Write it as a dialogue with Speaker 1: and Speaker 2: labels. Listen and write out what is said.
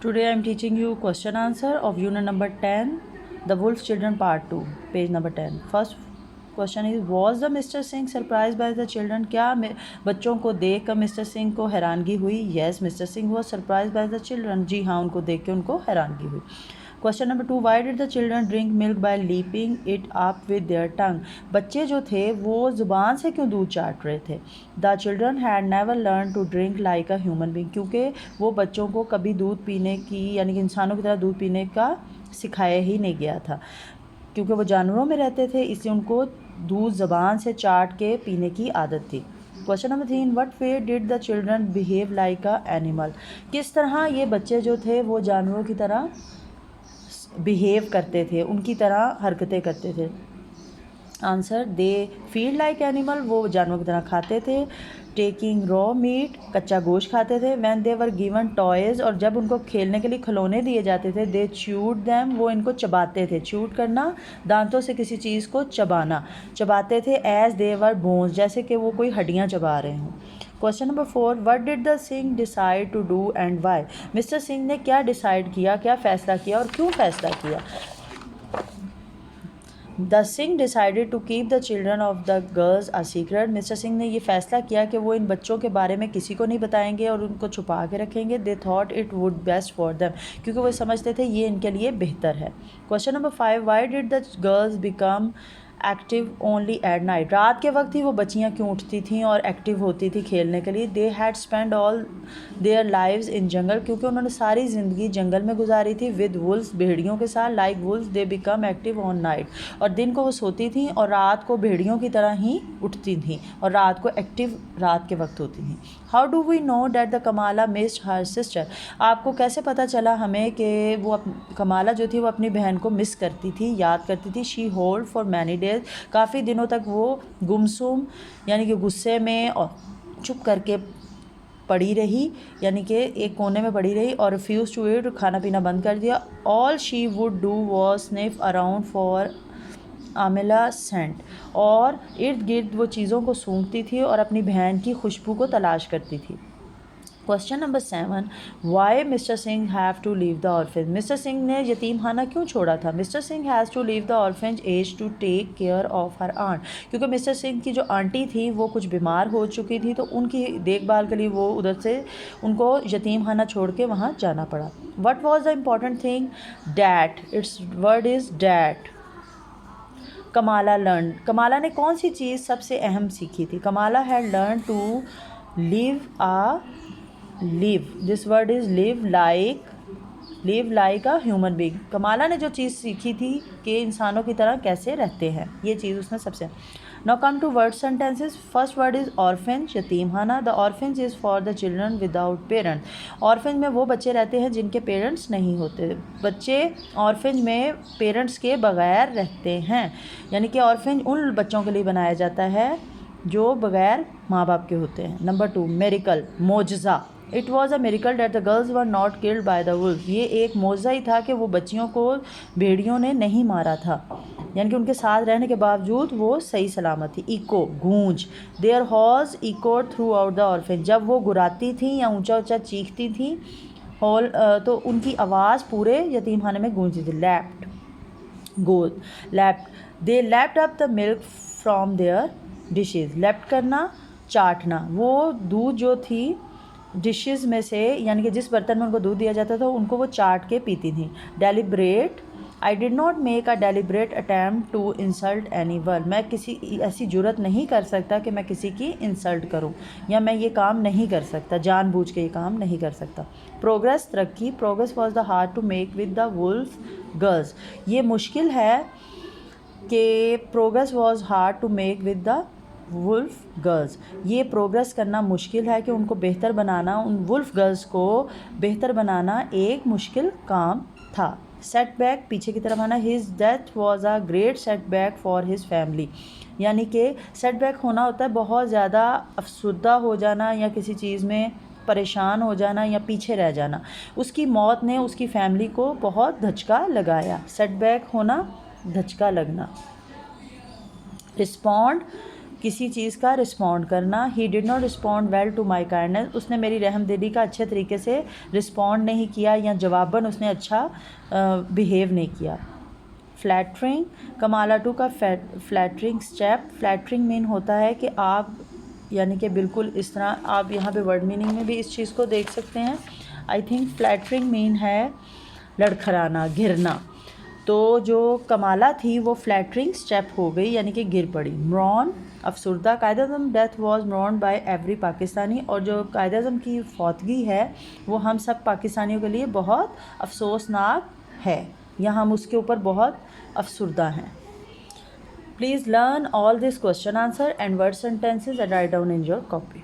Speaker 1: Today I am teaching you question answer of unit number 10, The Wolf Children Part 2, page number 10. First question is, was the Mr. Singh surprised by the children? क्या बच्चों को देख कर mister Singh को हैरानगी हुई? Yes, Mr. Singh was surprised by the children. जी हाँ, उनको देख के उनको हैरानगी हुई. Question number 2, why did the children drink milk by leaping it up with their tongue? बच्चे जो थे वो ज़ुबान से क्यों दूध चाट रहे थे? The children had never learn to drink like a human being, क्योंकि वो बच्चों को कभी दूध पीने की यानी कि इंसानों की तरह दूध पीने का सिखाया ही नहीं गया था, क्योंकि वो जानवरों में रहते थे, इसलिए उनको दूध ज़बान से चाट के पीने की आदत थी. Question number 3, in what way did the children behave like a animal? किस तरह ये बच्चे जो थे वो जानवरों की तरह बिहेव करते थे, उनकी तरह हरकतें करते थे? Answer, they feed like animal, वो जानवरों की तरह खाते थे. टेकिंग रॉ मीट, कच्चा गोश्त खाते थे. When they were given toys, और जब उनको खेलने के लिए खिलौने दिए जाते थे, दे च्यूड दैम, वो इनको चबाते थे. च्यूड करना, दांतों से किसी चीज़ को चबाना, चबाते थे. एज दे वर बोन्स, जैसे कि वो कोई हड्डियाँ चबा रहे हों. Question number 4, what did the Singh decide to do and why? Mister Singh ने क्या डिसाइड किया, क्या फ़ैसला किया और क्यों फ़ैसला किया? The Singh decided to keep the children of the girls a secret. Mister Singh ने ये फ़ैसला किया कि वो इन बच्चों के बारे में किसी को नहीं बताएंगे और उनको छुपा के रखेंगे. They thought it would best for them, क्योंकि वो समझते थे ये इनके लिए बेहतर है. Question number 5, Y did the girls become active only at night? रात के वक्त ही वो बच्चियाँ क्यों उठती थीं और एक्टिव होती थी खेलने के लिए? They had spend all their lives in jungle, क्योंकि उन्होंने सारी ज़िंदगी जंगल में गुजारी थी. विद वुल्स, भेड़ियों के साथ. Like Wolves they become active on night, और दिन को वो सोती थीं और रात को भेड़ियों की तरह ही उठती थीं और रात को एक्टिव रात के वक्त होती थीं. How do we know that the Kamala missed her sister? आपको कैसे पता चला हमें कि वो कमाला जो थी वो अपनी बहन को मिस करती थी, याद करती थी? She hold for many days, काफ़ी दिनों तक वो गुमसुम यानी कि गुस्से में और चुप करके पड़ी रही, यानी कि एक कोने में पड़ी रही. और रिफ्यूज़ टू ईट, खाना पीना बंद कर दिया. All she would do was sniff around for Amala scent, और इर्द गिर्द वो चीज़ों को सूंघती थी और अपनी बहन की खुशबू को तलाश करती थी. Question number 7, why mister Singh have to leave the orphanage? Mister Singh ने यतीम खाना क्यों छोड़ा था? Mister Singh has to leave the orphanage as to take care of her aunt, क्योंकि मिस्टर सिंह की जो आंटी थी वो कुछ बीमार हो चुकी थी, तो उनकी देखभाल के लिए वो उधर से उनको यतीम खाना छोड़ के वहाँ जाना पड़ा. What was the important thing? That, it's word is that. Kamala learn, Kamala ने कौन सी चीज़ सबसे अहम सीखी थी? Kamala had learn to live, this word is live like a human being. Kamala ने जो चीज़ सीखी थी कि इंसानों की तरह कैसे रहते हैं, ये चीज़ उसने सबसे. Now come to word sentences. First word is orphanage, यतीमखाना. The orphanage is for the children without parents. Orphanage में वो बच्चे रहते हैं जिनके पेरेंट्स नहीं होते. बच्चे ऑर्फेंज में पेरेंट्स के बगैर रहते हैं, यानी कि ऑर्फेंज उन बच्चों के लिए बनाया जाता है जो बगैर माँ बाप के होते हैं. नंबर 2, मेरिकल, मोजज़ा. It was a miracle that the girls were not killed by the wolf. ये एक मोजा ही था कि वो बच्चियों को भेड़ियों ने नहीं मारा था, यानी कि उनके साथ रहने के बावजूद वो सही सलामत थी. इको, गूंज. Their howls echoed throughout the orphanage. जब वो गुराती थी या ऊंचा ऊंचा चीखती थी हॉल, तो उनकी आवाज़ पूरे यतीम खाने में गूंजती थी. Lapped, they lapped up the milk from their dishes. Lapped करना, चाटना. वो दूध जो थी डिशेज़ में से, यानी कि जिस बर्तन में उनको दूध दिया जाता था उनको वो चाट के पीती थी. Deliberate, I did not make a deliberate attempt to insult any one. मैं किसी ऐसी जुर्रत नहीं कर सकता कि मैं किसी की इंसल्ट करूं, या मैं ये काम नहीं कर सकता, जानबूझ के ये काम नहीं कर सकता. प्रोग्रेस, तरक्की. Progress was the hard to make with the wolf girls. ये मुश्किल है कि progress was hard to make with the wolf girls. ये प्रोग्रेस करना मुश्किल है कि उनको बेहतर बनाना, उन वुल्फ गर्ल्स को बेहतर बनाना एक मुश्किल काम था. सेटबैक, पीछे की तरफ आना. His death was a great setback for his family. यानी कि सेटबैक होना होता है बहुत ज़्यादा अफसुर्दा हो जाना या किसी चीज़ में परेशान हो जाना या पीछे रह जाना. उसकी मौत ने उसकी फैमिली को बहुत धचका लगाया. सेटबैक होना, धचका लगना. रिस्पॉन्ड, किसी चीज़ का रिस्पॉन्ड करना। He did not respond well to my kindness, उसने मेरी रहमदिली का अच्छे तरीके से रिस्पॉन्ड नहीं किया या जवाबन उसने अच्छा बिहेव नहीं किया। फ्लैटरिंग, कमाला टू का फ्लैटरिंग स्टेप। फ्लैटरिंग मीन होता है कि आप यानी कि बिल्कुल इस तरह, आप यहाँ पे वर्ड मीनिंग में भी इस चीज़ को देख सकते हैं। आई थिंक फ्लैटरिंग मीन है लड़खड़ाना, गिरना। तो जो कमाला थी वो फ्लैटरिंग स्टेप हो गई यानी कि गिर पड़ी। मरौन, अफसरदा। Quaid-e-Azam death was mourned by every Pakistani, और जो कायद-ए-आज़म की फौतगी है वो हम सब पाकिस्तानियों के लिए बहुत अफसोसनाक है, या हम उसके ऊपर बहुत अफसरदा हैं। Please learn all these question answer and word sentences and write down in your copy.